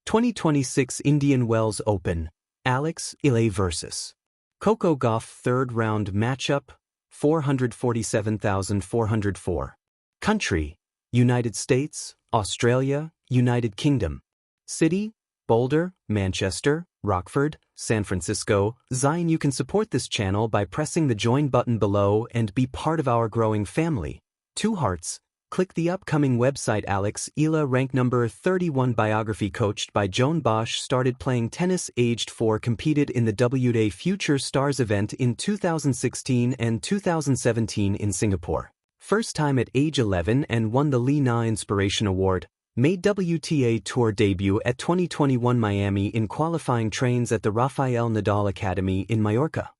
2026 Indian Wells Open, Eala vs. Coco Gauff third round matchup, 447,404. Country, United States, Australia, United Kingdom. City, Boulder, Manchester, Rockford, San Francisco. Zion. You can support this channel by pressing the join button below and be part of our growing family. 2 hearts. Click the upcoming website. Eala ranked number 31 biography coached by Joan Bosch started playing tennis aged 4 competed in the WTA Future Stars event in 2016 and 2017 in Singapore. First time at age 11 and won the Lee Na Inspiration Award. Made WTA Tour debut at 2021 Miami in qualifying trains at the Rafael Nadal Academy in Mallorca.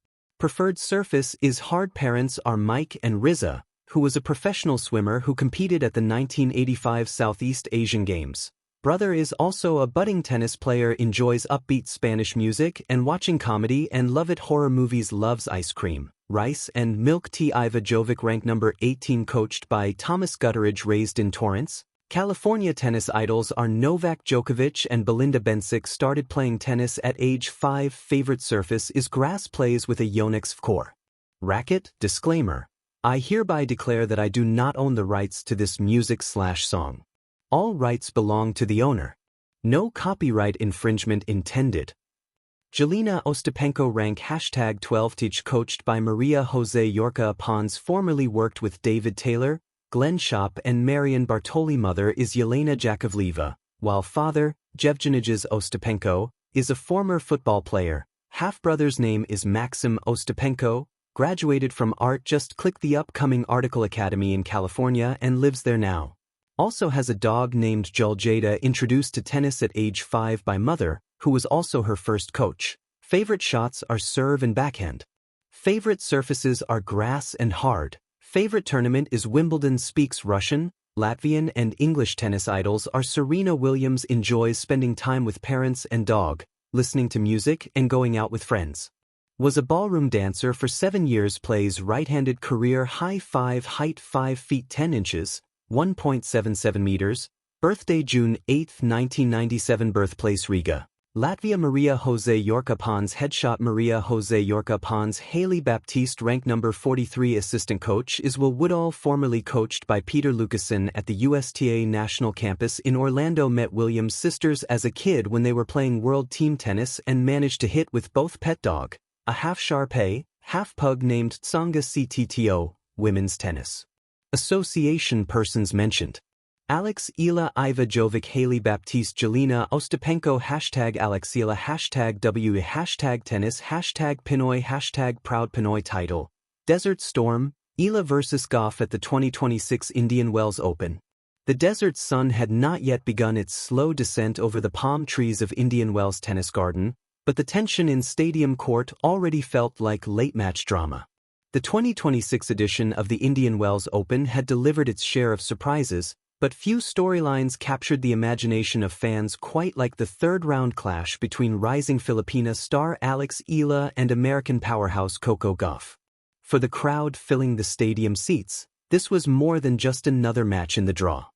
Preferred surface is hard. Parents are Mike and Riza, who was a professional swimmer who competed at the 1985 Southeast Asian Games. Brother is also a budding tennis player, enjoys upbeat Spanish music and watching comedy and love it horror movies, loves ice cream, rice and milk tea. Iva Jovic ranked number 18 coached by Thomas Gutteridge raised in Torrance, California. Tennis idols are Novak Djokovic and Belinda Bencic started playing tennis at age 5. Favorite surface is grass, plays with a Yonex core. Racket. Disclaimer: I hereby declare that I do not own the rights to this music/song. All rights belong to the owner. No copyright infringement intended. Jelena Ostapenko rank #12 teach coached by Maria Jose Yorca Pons formerly worked with David Taylor, Glenn Shop and Marian Bartoli. Mother is Yelena Jakovleva, while father, Yevgenij Ostapenko, is a former football player. Half-brother's name is Maxim Ostapenko, graduated from art. Just click the upcoming article. Academy in California and lives there now. Also has a dog named Joel. Jada introduced to tennis at age 5 by mother, who was also her first coach. Favorite shots are serve and backhand. Favorite surfaces are grass and hard. Favorite tournament is Wimbledon. Speaks Russian, Latvian and English. Tennis idols are Serena Williams. Enjoys spending time with parents and dog, listening to music and going out with friends. Was a ballroom dancer for 7 years. Plays right-handed. Career high 5 height 5 feet 10 inches, 1.77 meters. Birthday June 8, 1997. Birthplace Riga, Latvia. Maria Jose Yorca Pons headshot. Maria Jose Yorca Pons. Haley Baptiste ranked number 43. Assistant coach is Will Woodall, formerly coached by Peter Lucassen at the USTA National Campus in Orlando. Met Williams' sisters as a kid when they were playing world team tennis and managed to hit with both. Pet dog, a half Shar-Pei, half pug named Tsonga Ctto. Women's tennis association persons mentioned: Eala, Iva Jovic, Haley Baptiste, Jelena Ostapenko, #Eala, #W, #tennis, #Pinoy, #proud Pinoy. Title: Desert Storm, Eala vs. Gauff at the 2026 Indian Wells Open. The desert sun had not yet begun its slow descent over the palm trees of Indian Wells Tennis Garden, but the tension in Stadium Court already felt like late-match drama. The 2026 edition of the Indian Wells Open had delivered its share of surprises, but few storylines captured the imagination of fans quite like the third-round clash between rising Filipina star Eala and American powerhouse Coco Gauff. For the crowd filling the stadium seats, this was more than just another match in the draw.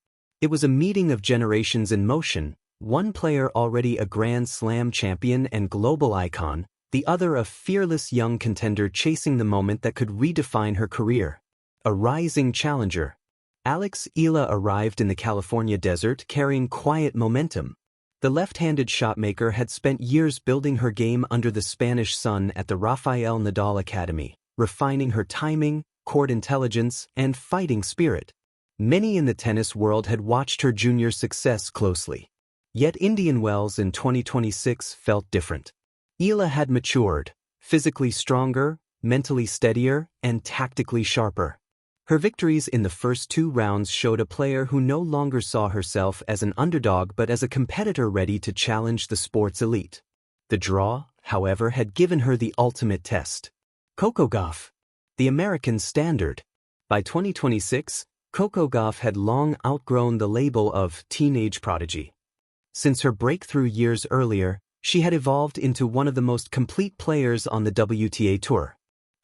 It was a meeting of generations in motion, one player already a Grand Slam champion and global icon, the other a fearless young contender chasing the moment that could redefine her career. A rising challenger. Eala arrived in the California desert carrying quiet momentum. The left-handed shotmaker had spent years building her game under the Spanish sun at the Rafael Nadal Academy, refining her timing, court intelligence, and fighting spirit. Many in the tennis world had watched her junior success closely. Yet Indian Wells in 2026 felt different. Eala had matured, physically stronger, mentally steadier, and tactically sharper. Her victories in the first 2 rounds showed a player who no longer saw herself as an underdog but as a competitor ready to challenge the sport's elite. The draw, however, had given her the ultimate test. Coco Gauff, the American standard. By 2026, Coco Gauff had long outgrown the label of teenage prodigy. Since her breakthrough years earlier, she had evolved into one of the most complete players on the WTA Tour.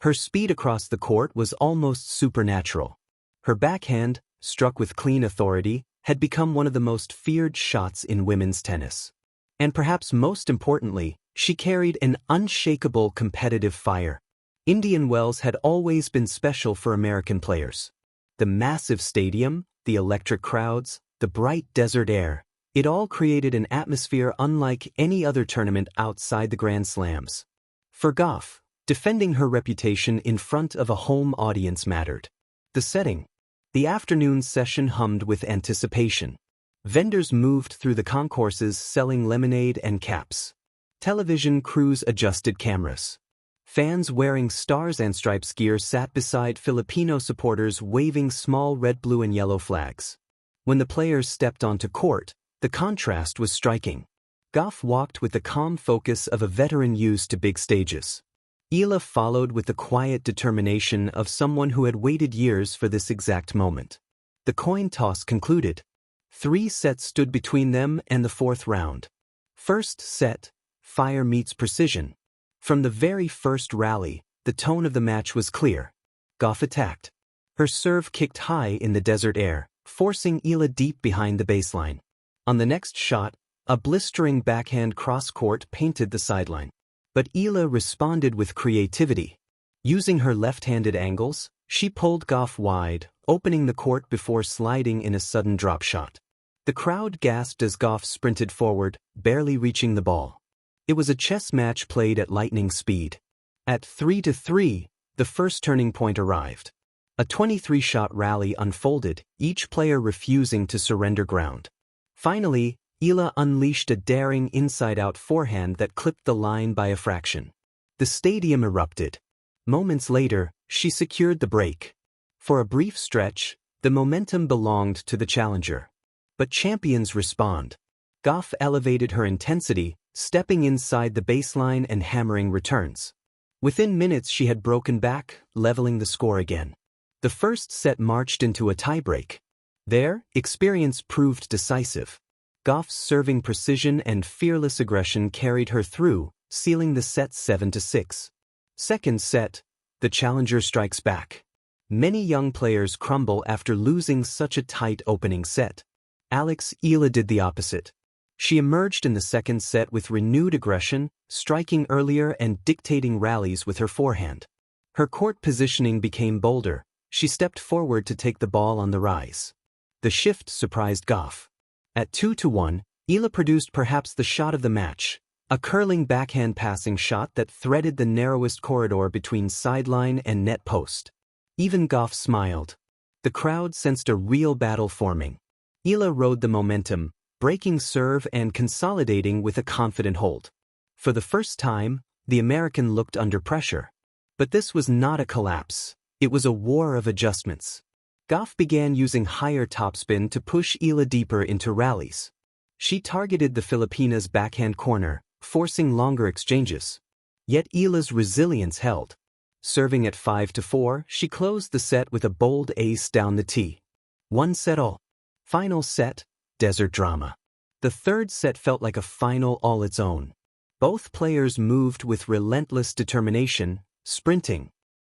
Her speed across the court was almost supernatural. Her backhand, struck with clean authority, had become one of the most feared shots in women's tennis. And perhaps most importantly, she carried an unshakable competitive fire. Indian Wells had always been special for American players. The massive stadium, the electric crowds, the bright desert air, it all created an atmosphere unlike any other tournament outside the Grand Slams. For Gauff, defending her reputation in front of a home audience mattered. The setting. The afternoon session hummed with anticipation. Vendors moved through the concourses selling lemonade and caps. Television crews adjusted cameras. Fans wearing Stars and Stripes gear sat beside Filipino supporters waving small red, blue, and yellow flags. When the players stepped onto court, the contrast was striking. Gauff walked with the calm focus of a veteran used to big stages. Eala followed with the quiet determination of someone who had waited years for this exact moment. The coin toss concluded. 3 sets stood between them and the 4th round. First set, fire meets precision. From the very first rally, the tone of the match was clear. Gauff attacked. Her serve kicked high in the desert air, forcing Eala deep behind the baseline. On the next shot, a blistering backhand cross-court painted the sideline. But Eala responded with creativity. Using her left-handed angles, she pulled Gauff wide, opening the court before sliding in a sudden drop shot. The crowd gasped as Gauff sprinted forward, barely reaching the ball. It was a chess match played at lightning speed. At 3-3, the first turning point arrived. A 23-shot rally unfolded, each player refusing to surrender ground. Finally, Eala unleashed a daring inside-out forehand that clipped the line by a fraction. The stadium erupted. Moments later, she secured the break. For a brief stretch, the momentum belonged to the challenger. But champions respond. Gauff elevated her intensity, stepping inside the baseline and hammering returns. Within minutes she had broken back, leveling the score again. The first set marched into a tiebreak. There, experience proved decisive. Gauff's serving precision and fearless aggression carried her through, sealing the set 7-6. Second set, the challenger strikes back. Many young players crumble after losing such a tight opening set. Eala did the opposite. She emerged in the second set with renewed aggression, striking earlier and dictating rallies with her forehand. Her court positioning became bolder. She stepped forward to take the ball on the rise. The shift surprised Gauff. At 2-1, Eala produced perhaps the shot of the match, a curling backhand passing shot that threaded the narrowest corridor between sideline and net post. Even Gauff smiled. The crowd sensed a real battle forming. Eala rode the momentum, breaking serve and consolidating with a confident hold. For the first time, the American looked under pressure. But this was not a collapse. It was a war of adjustments. Gauff began using higher topspin to push Eala deeper into rallies. She targeted the Filipina's backhand corner, forcing longer exchanges. Yet Eala's resilience held. Serving at 5-4, she closed the set with a bold ace down the tee. 1 set all. Final set, desert drama. The third set felt like a final all its own. Both players moved with relentless determination, sprinting,